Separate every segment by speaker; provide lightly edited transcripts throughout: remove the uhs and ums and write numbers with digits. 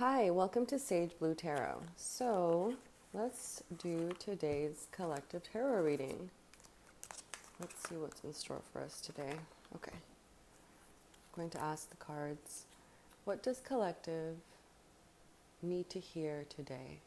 Speaker 1: Hi, welcome to Sage Blue Tarot. So, let's do today's collective tarot reading. Let's see what's in store for us today. Okay. I'm going to ask the cards, what does collective need to hear today?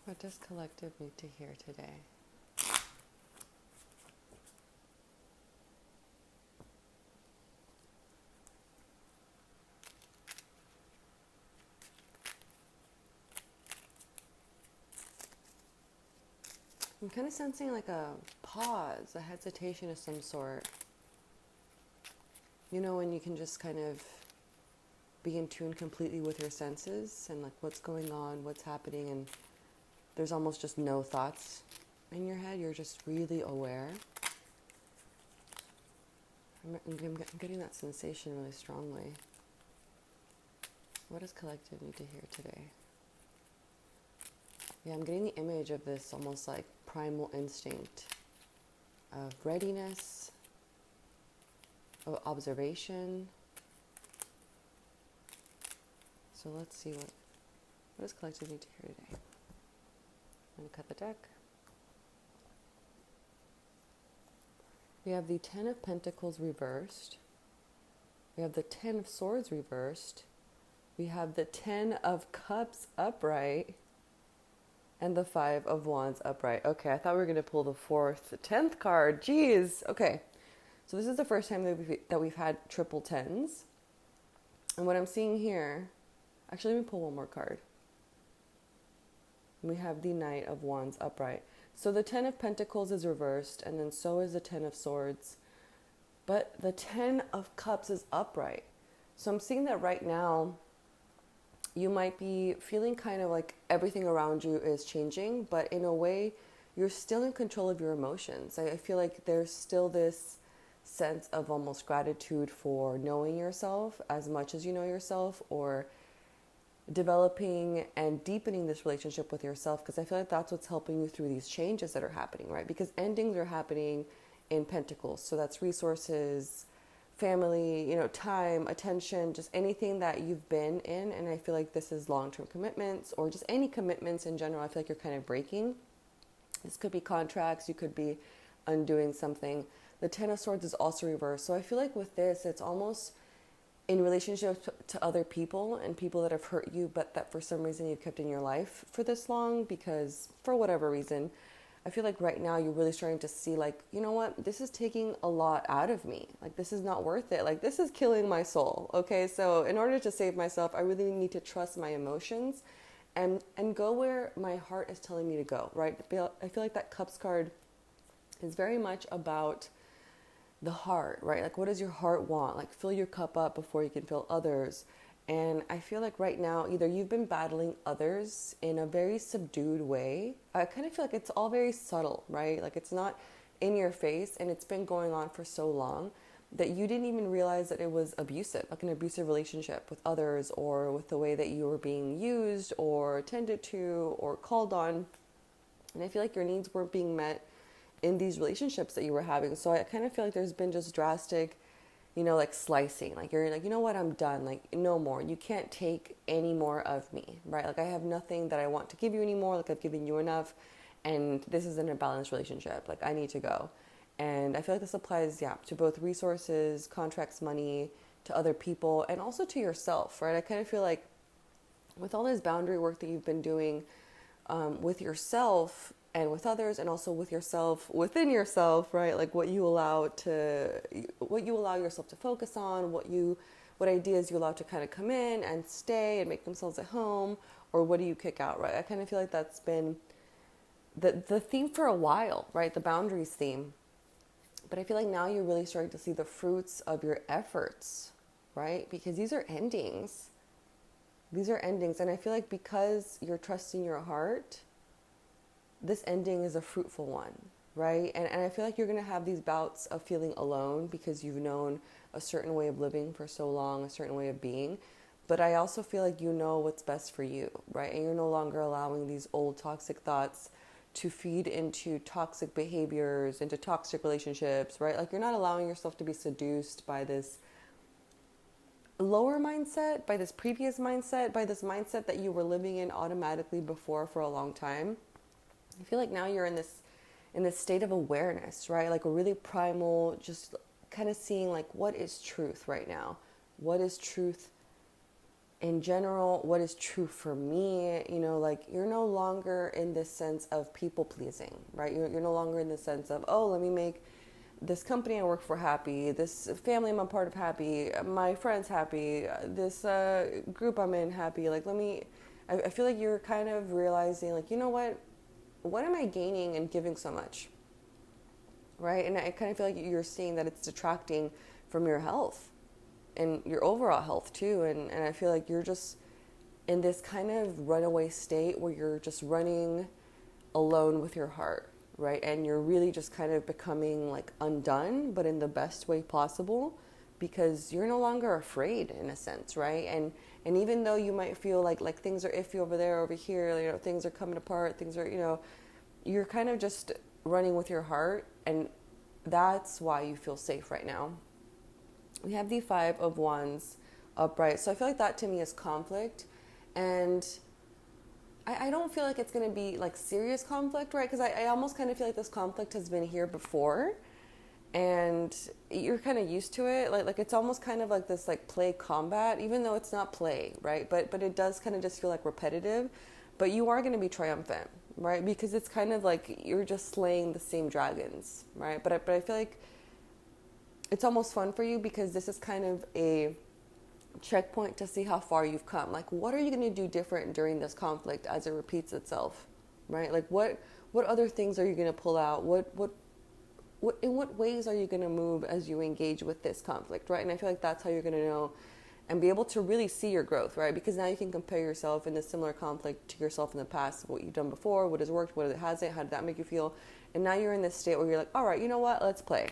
Speaker 1: What does collective need to hear today? I'm kind of sensing like a pause, a hesitation of some sort. You know, when you can just kind of be in tune completely with your senses and like what's going on, what's happening, and there's almost just no thoughts in your head. You're just really aware. I'm getting that sensation really strongly. What does collective need to hear today? Yeah, I'm getting the image of this almost like primal instinct of readiness, of observation. So let's see what does collective need to hear today? I'm going to cut the deck. We have the 10 of Pentacles reversed. We have the 10 of Swords reversed. We have the 10 of Cups upright. And the 5 of Wands upright. Okay, I thought we were going to pull the 10th card. Jeez. Okay, so this is the first time that we've had triple 10s. And what I'm seeing here, actually let me pull one more card. We have the Knight of Wands upright. So the 10 of Pentacles is reversed, and then so is the 10 of Swords. But the 10 of Cups is upright. So I'm seeing that right now, you might be feeling kind of like everything around you is changing, but in a way, you're still in control of your emotions. I feel like there's still this sense of almost gratitude for knowing yourself as much as you know yourself, or developing and deepening this relationship with yourself, because I feel like that's what's helping you through these changes that are happening, right? Because endings are happening in Pentacles. So that's resources, family, time, attention, just anything that you've been in. And I feel like this is long-term commitments or just any commitments in general. I feel like you're kind of breaking. This could be contracts. You could be undoing something. The 10 of Swords is also reversed. So I feel like with this, it's almost in relationship to other people and people that have hurt you, but that for some reason you've kept in your life for this long because for whatever reason. I feel like right now you're really starting to see like, you know what, this is taking a lot out of me. Like, this is not worth it. Like, this is killing my soul. Okay, so in order to save myself, I really need to trust my emotions and go where my heart is telling me to go, right? I feel like that Cups card is very much about the heart, right? Like, what does your heart want? Like, fill your cup up before you can fill others. And I feel like right now, either you've been battling others in a very subdued way. I kind of feel like it's all very subtle, right? Like, it's not in your face, and it's been going on for so long that you didn't even realize that it was abusive, like an abusive relationship with others, or with the way that you were being used or attended to or called on. And I feel like your needs weren't being met in these relationships that you were having. So I kind of feel like there's been just drastic, like slicing, like you're like, you know what, I'm done, like no more, you can't take any more of me, right? Like, I have nothing that I want to give you anymore, like I've given you enough, and this isn't a balanced relationship, like I need to go. And I feel like this applies, to both resources, contracts, money, to other people, and also to yourself, right? I kind of feel like with all this boundary work that you've been doing with yourself and with others, and also with yourself within yourself, right? Like what you allow yourself to focus on, what ideas you allow to kind of come in and stay and make themselves at home, or what do you kick out, right? I kind of feel like that's been the theme for a while, right? The boundaries theme. But I feel like now you're really starting to see the fruits of your efforts, right? Because these are endings. These are endings. And I feel like because you're trusting your heart, this ending is a fruitful one, right? And I feel like you're going to have these bouts of feeling alone because you've known a certain way of living for so long, a certain way of being. but I also feel like you know what's best for you, right? And you're no longer allowing these old toxic thoughts to feed into toxic behaviors, into toxic relationships, right? Like you're not allowing yourself to be seduced by this lower mindset, by this previous mindset, by this mindset that you were living in automatically before for a long time. I feel like now you're in this state of awareness, right? Like a really primal, just kind of seeing like what is truth right now? What is truth in general? What is true for me? You know, like you're no longer in this sense of people pleasing, right? You're no longer in the sense of, oh, let me make this company I work for happy, this family I'm a part of happy, my friends happy, this group I'm in happy. Like, I feel like you're kind of realizing, like, you know what am I gaining in giving so much, right? And I kind of feel like you're seeing that it's detracting from your health and your overall health too. And I feel like you're just in this kind of runaway state where you're just running alone with your heart, right? And you're really just kind of becoming like undone, but in the best way possible, because you're no longer afraid in a sense, right? And even though you might feel like things are iffy over there, over here, you know, things are coming apart, things are, you know, you're kind of just running with your heart, and that's why you feel safe right now. We have the 5 of Wands upright. So I feel like that to me is conflict, and I don't feel like it's going to be like serious conflict, right? Because I almost kind of feel like this conflict has been here before, and you're kind of used to it. Like it's almost kind of like this like play combat, even though it's not play, right? But it does kind of just feel like repetitive. But you are going to be triumphant, right? Because it's kind of like you're just slaying the same dragons, right? But I feel like it's almost fun for you, because this is kind of a checkpoint to see how far you've come. Like, what are you going to do different during this conflict as it repeats itself, right? Like, what other things are you going to pull out? In what ways are you going to move as you engage with this conflict, right? And I feel like that's how you're going to know and be able to really see your growth, right? Because now you can compare yourself in a similar conflict to yourself in the past, what you've done before, what has worked, what hasn't, how did that make you feel? And now you're in this state where you're like, all right, you know what? Let's play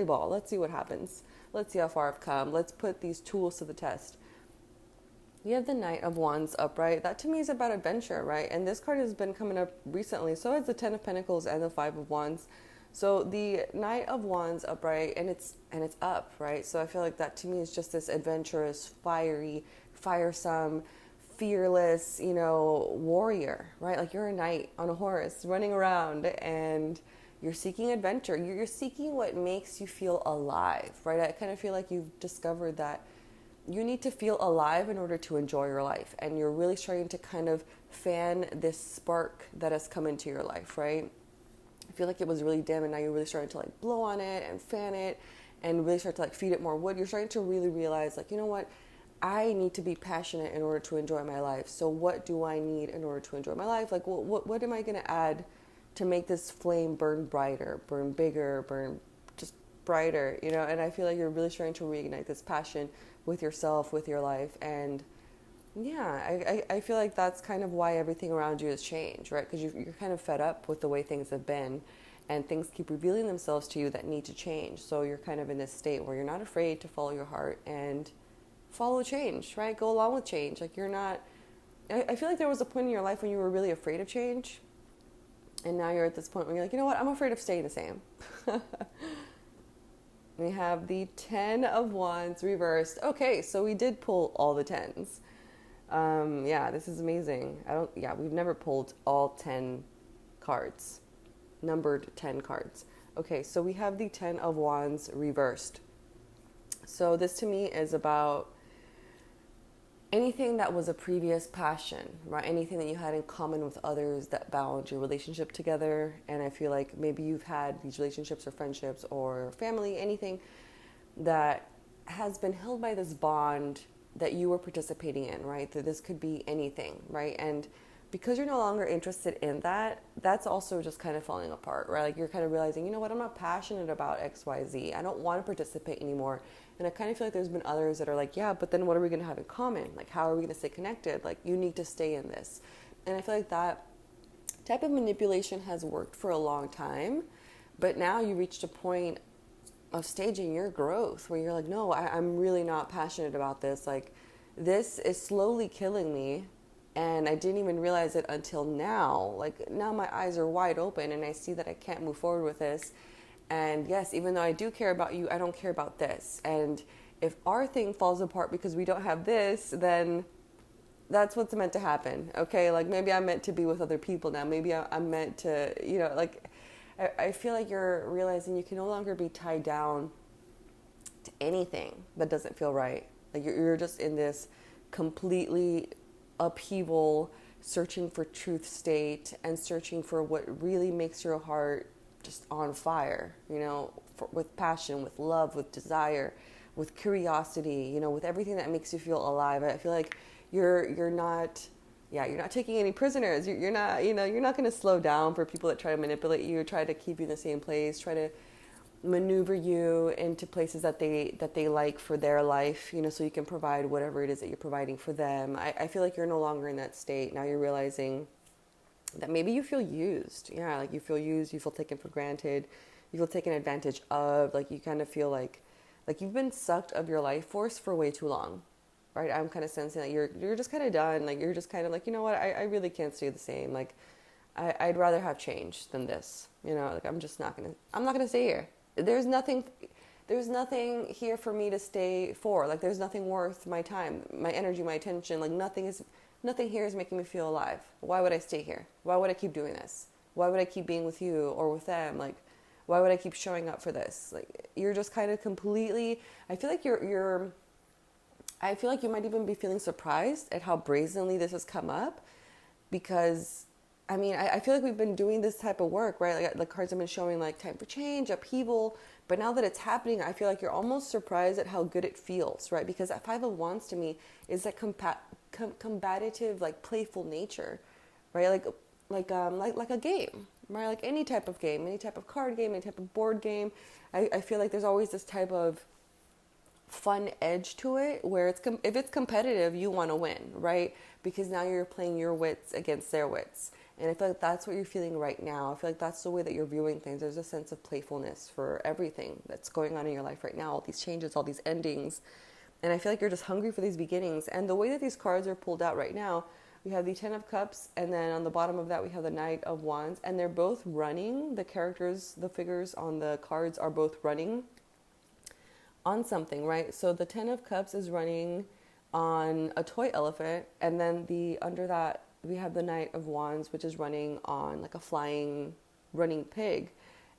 Speaker 1: ball. Let's see what happens. Let's see how far I've come. Let's put these tools to the test. We have the Knight of Wands upright. That to me is about adventure, right? And this card has been coming up recently. So it's the 10 of Pentacles and the 5 of Wands. So the Knight of Wands upright, and it's up, right? So I feel like that to me is just this adventurous, fiery, firesome, fearless, you know, warrior, right? Like you're a knight on a horse running around, and you're seeking adventure. You're seeking what makes you feel alive, right? I kind of feel like you've discovered that you need to feel alive in order to enjoy your life. And you're really starting to kind of fan this spark that has come into your life, right? I feel like it was really dim, and now you're really starting to like blow on it and fan it and really start to like feed it more wood. You're starting to really realize, like, you know what? I need to be passionate in order to enjoy my life. So what do I need in order to enjoy my life? Like, what am I going to add to make this flame burn brighter, burn bigger, burn just brighter, you know? And I feel like you're really starting to reignite this passion with yourself, with your life. And yeah, I feel like that's kind of why everything around you has changed, right? Because you're kind of fed up with the way things have been, and things keep revealing themselves to you that need to change. So you're kind of in this state where you're not afraid to follow your heart and follow change, right? Go along with change. Like you're not, I feel like there was a point in your life when you were really afraid of change. And now you're at this point where you're like, you know what? I'm afraid of staying the same. We have the 10 of Wands reversed. Okay, so we did pull all the 10s. Yeah, this is amazing. We've never pulled all 10 cards, numbered 10 cards. Okay, so we have the 10 of Wands reversed. So this to me is about anything that was a previous passion, right? Anything that you had in common with others that bound your relationship together. And I feel like maybe you've had these relationships or friendships or family, anything that has been held by this bond that you were participating in, right? That this could be anything, right? And because you're no longer interested in that, that's also just kind of falling apart, right? Like you're kind of realizing, you know what, I'm not passionate about X, Y, Z. I don't want to participate anymore. And I kind of feel like there's been others that are like, yeah, but then what are we going to have in common? Like, how are we going to stay connected? Like, you need to stay in this. And I feel like that type of manipulation has worked for a long time, but now you reached a point of staging your growth where you're like, no, I'm really not passionate about this. Like, this is slowly killing me. And I didn't even realize it until now. Like, now my eyes are wide open and I see that I can't move forward with this. And yes, even though I do care about you, I don't care about this. And if our thing falls apart because we don't have this, then that's what's meant to happen. Okay, like maybe I'm meant to be with other people now. Maybe I'm meant to, like, I feel like you're realizing you can no longer be tied down to anything that doesn't feel right. Like you're just in this completely upheaval, searching for truth state and searching for what really makes your heart just on fire, with passion, with love, with desire, with curiosity, with everything that makes you feel alive. I feel like you're not taking any prisoners. You're not, you're not going to slow down for people that try to manipulate you, try to keep you in the same place, try to maneuver you into places that they like for their life, so you can provide whatever it is that you're providing for them. I feel like you're no longer in that state. Now you're realizing that maybe you feel used. Yeah, like you feel used, you feel taken for granted, you feel taken advantage of, like you kind of feel like you've been sucked of your life force for way too long. Right? I'm kind of sensing that you're just kind of done. Like you're just kind of like, you know what, I really can't stay the same. Like I'd rather have change than this. Like I'm not gonna stay here. There's nothing here for me to stay for. Like there's nothing worth my time, my energy, my attention. Like nothing here is making me feel alive. Why would I stay here? Why would I keep doing this? Why would I keep being with you or with them? Like why would I keep showing up for this? Like you're just kind of completely, I feel like I feel like you might even be feeling surprised at how brazenly this has come up, because I feel like we've been doing this type of work, right? Like the cards have been showing like time for change, upheaval, but now that it's happening, I feel like you're almost surprised at how good it feels, right? Because that Five of Wands to me is that combative, like playful nature, right? Like a game, right? Like any type of game, any type of card game, any type of board game. I feel like there's always this type of fun edge to it where if it's competitive, you want to win, right? Because now you're playing your wits against their wits. And I feel like that's what you're feeling right now. I feel like that's the way that you're viewing things. There's a sense of playfulness for everything that's going on in your life right now, all these changes, all these endings. And I feel like you're just hungry for these beginnings. And the way that these cards are pulled out right now, we have the Ten of Cups, and then on the bottom of that we have the Knight of Wands, and they're both running. The characters, the figures on the cards are both running on something, right? So the Ten of Cups is running on a toy elephant, and then under that we have the Knight of Wands, which is running on like a flying running pig.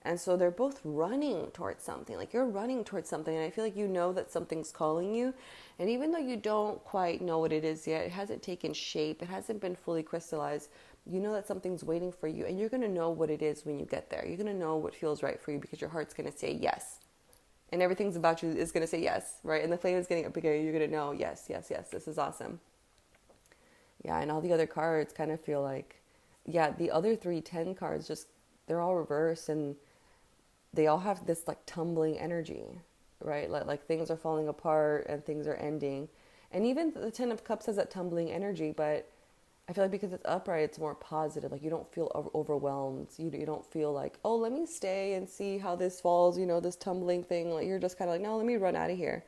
Speaker 1: And so they're both running towards something. Like you're running towards something, and I feel like you know that something's calling you. And even though you don't quite know what it is yet, it hasn't taken shape, it hasn't been fully crystallized, you know that something's waiting for you, and you're going to know what it is when you get there. You're going to know what feels right for you because your heart's going to say yes. And everything's about you is going to say yes, right? And the flame is getting up bigger. You're going to know, yes, this is awesome. Yeah, and all the other cards kind of feel like, the other 10 cards, just, they're all reversed, and they all have this like tumbling energy, right? Like things are falling apart and things are ending. And even the Ten of Cups has that tumbling energy, but I feel like because it's upright, it's more positive. Like you don't feel overwhelmed. You don't feel like, oh, let me stay and see how this falls, this tumbling thing. Like you're just kind of like, no, let me run out of here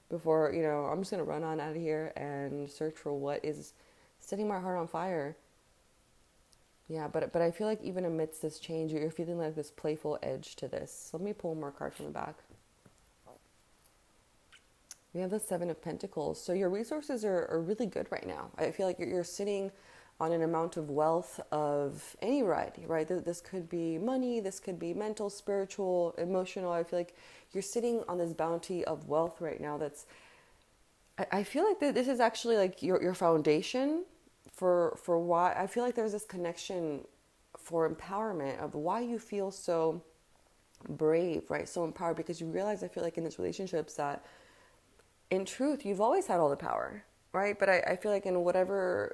Speaker 1: before, I'm just going to run on out of here and search for what is setting my heart on fire. Yeah, but I feel like even amidst this change, you're feeling like this playful edge to this. Let me pull more cards from the back. We have the Seven of Pentacles. So your resources are really good right now. I feel like you're sitting on an amount of wealth of any variety, right? This could be money, this could be mental, spiritual, emotional. I feel like you're sitting on this bounty of wealth right now I feel like this is actually like your foundation for why I feel like there's this connection for empowerment of why you feel so brave, right? So empowered, because you realize, I feel like in these relationships that in truth, you've always had all the power, right? But I feel like in whatever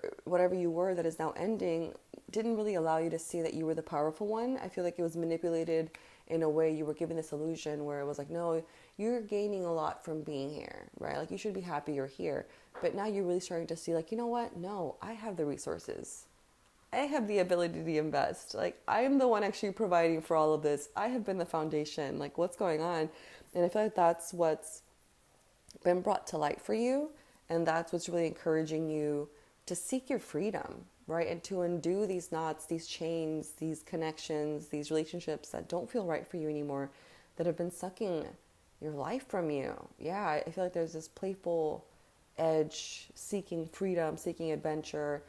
Speaker 1: you were that is now ending, didn't really allow you to see that you were the powerful one. I feel like it was manipulated in a way. You were given this illusion where it was like, no, you're gaining a lot from being here, right? Like you should be happy you're here. But now you're really starting to see like, you know what? No, I have the resources. I have the ability to invest. Like I am the one actually providing for all of this. I have been the foundation. Like what's going on? And I feel like that's what's been brought to light for you. And that's what's really encouraging you to seek your freedom, right? And to undo these knots, these chains, these connections, these relationships that don't feel right for you anymore, that have been sucking your life from you. Yeah, I feel like there's this playful edge, seeking freedom, seeking adventure,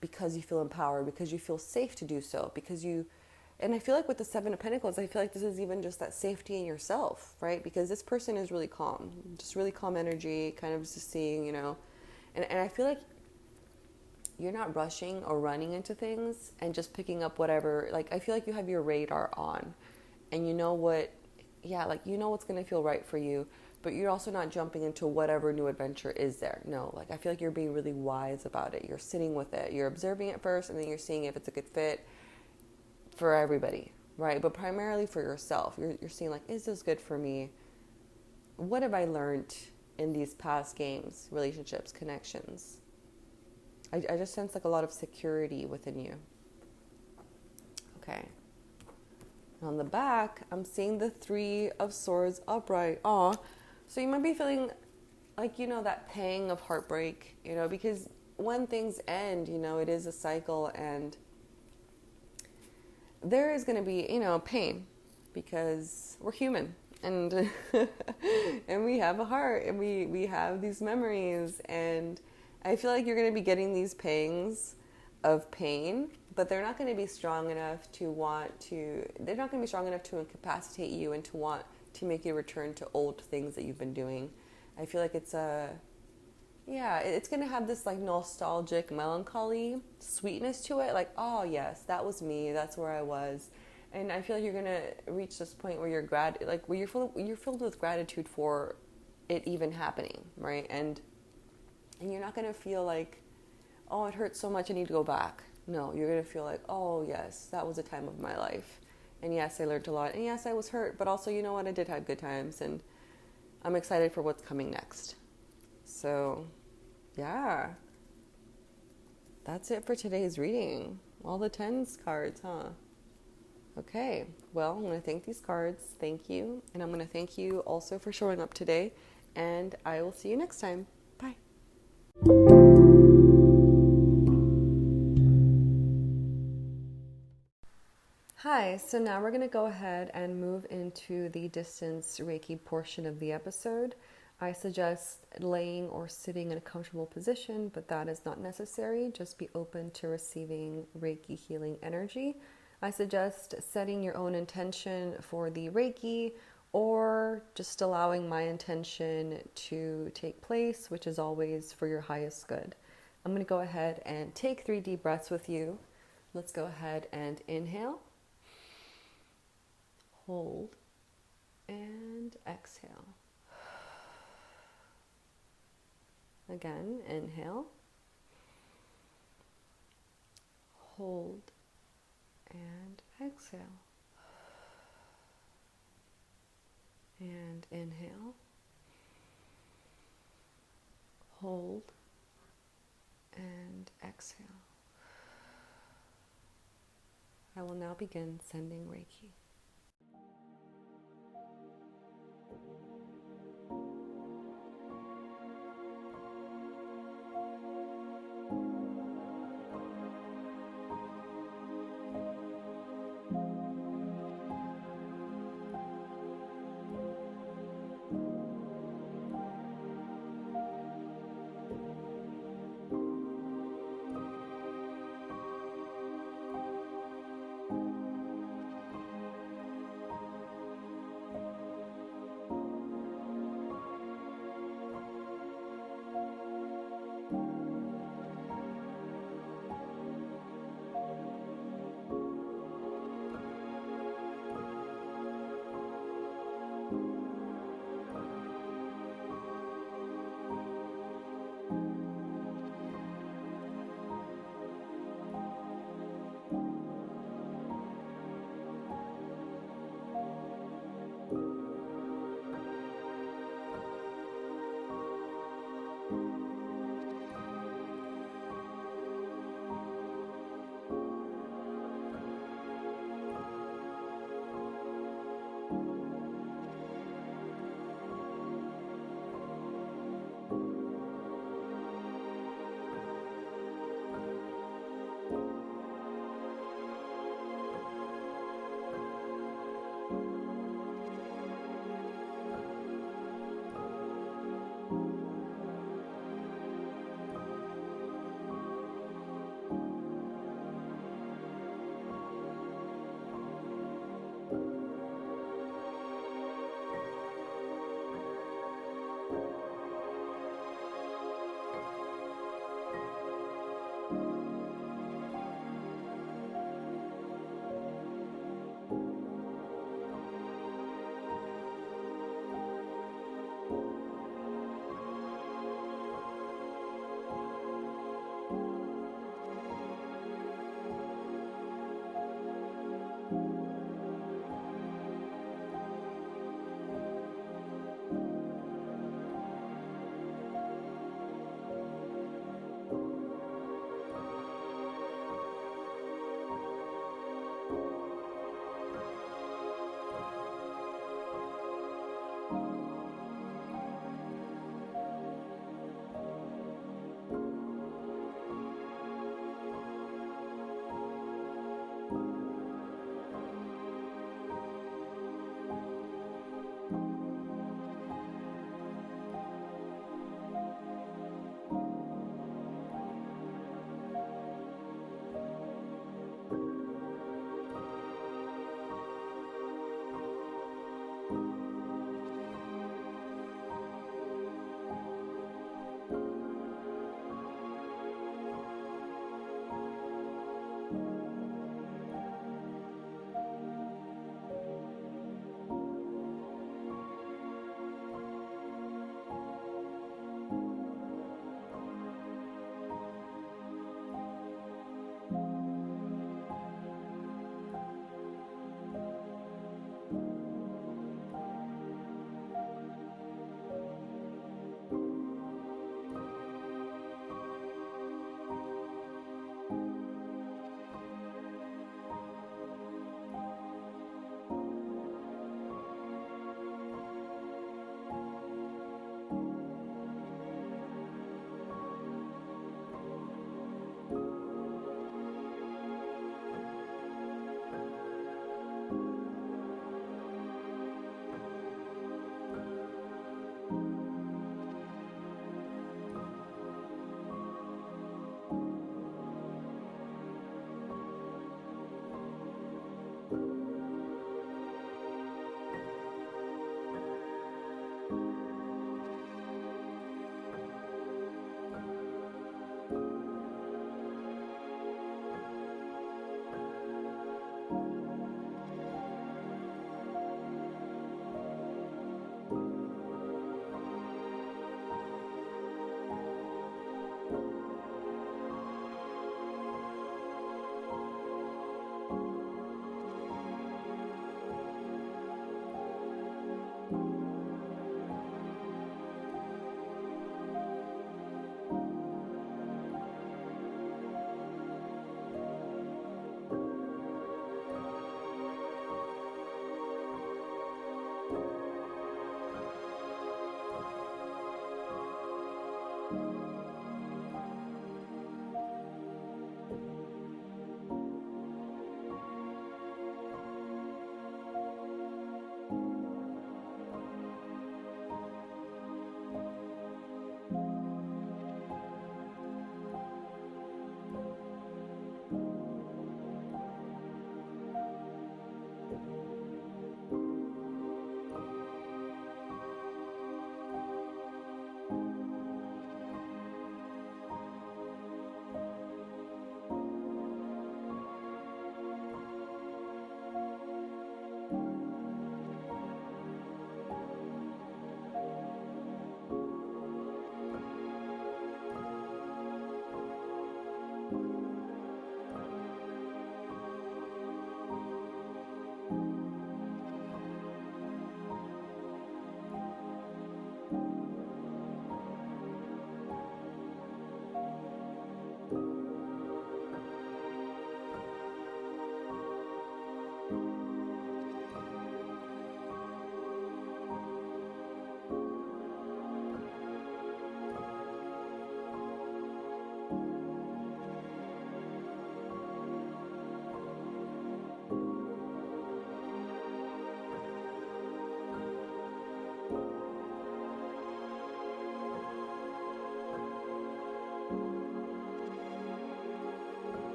Speaker 1: because you feel empowered, because you feel safe to do so, because you, and I feel like with the Seven of Pentacles, I feel like this is even just that safety in yourself, right? Because this person is really calm, just really calm energy, kind of just seeing, and I feel like you're not rushing or running into things and just picking up whatever, like, I feel like you have your radar on and you know what, yeah, like, you know what's going to feel right for you, but you're also not jumping into whatever new adventure is there. No, like, I feel like you're being really wise about it. You're sitting with it. You're observing it first, and then you're seeing if it's a good fit for everybody, right? But primarily for yourself. You're seeing, like, is this good for me? What have I learned in these past games, relationships, connections? I just sense like a lot of security within you. Okay. On the back, I'm seeing the Three of Swords upright. Aw. So you might be feeling like, that pang of heartbreak, because when things end, it is a cycle, and there is going to be, pain, because we're human, and and we have a heart, and we have these memories, and I feel like you're going to be getting these pangs of pain, but they're not going to be strong enough they're not going to be strong enough to incapacitate you and to want to make you return to old things that you've been doing. I feel like it's going to have this like nostalgic melancholy sweetness to it. Like, oh yes, that was me. That's where I was. And I feel like you're going to reach this point where you're filled with gratitude for it even happening, right? And you're not going to feel like, oh, it hurts so much, I need to go back. No, you're going to feel like, oh, yes, that was a time of my life. And yes, I learned a lot. And yes, I was hurt. But also, you know what? I did have good times. And I'm excited for what's coming next. So, yeah. That's it for today's reading. All the 10's cards, huh? Okay. Well, I'm going to thank these cards. Thank you. And I'm going to thank you also for showing up today. And I will see you next time. Bye. Hi, so now we're going to go ahead and move into the distance Reiki portion of the episode. I suggest laying or sitting in a comfortable position, but that is not necessary. Just be open to receiving Reiki healing energy. I suggest setting your own intention for the Reiki, or just allowing my intention to take place, which is always for your highest good. I'm going to go ahead and take 3 deep breaths with you. Let's go ahead and inhale. Hold and exhale. Again, inhale. Hold and exhale. And inhale. Hold and exhale. I will now begin sending Reiki.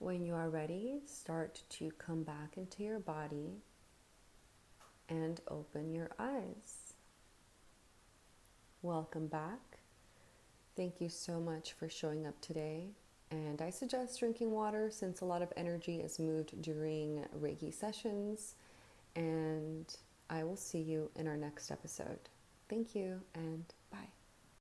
Speaker 1: When you are ready, start to come back into your body and open your eyes. Welcome back. Thank you so much for showing up today. And I suggest drinking water since a lot of energy is moved during Reiki sessions. And I will see you in our next episode. Thank you and bye.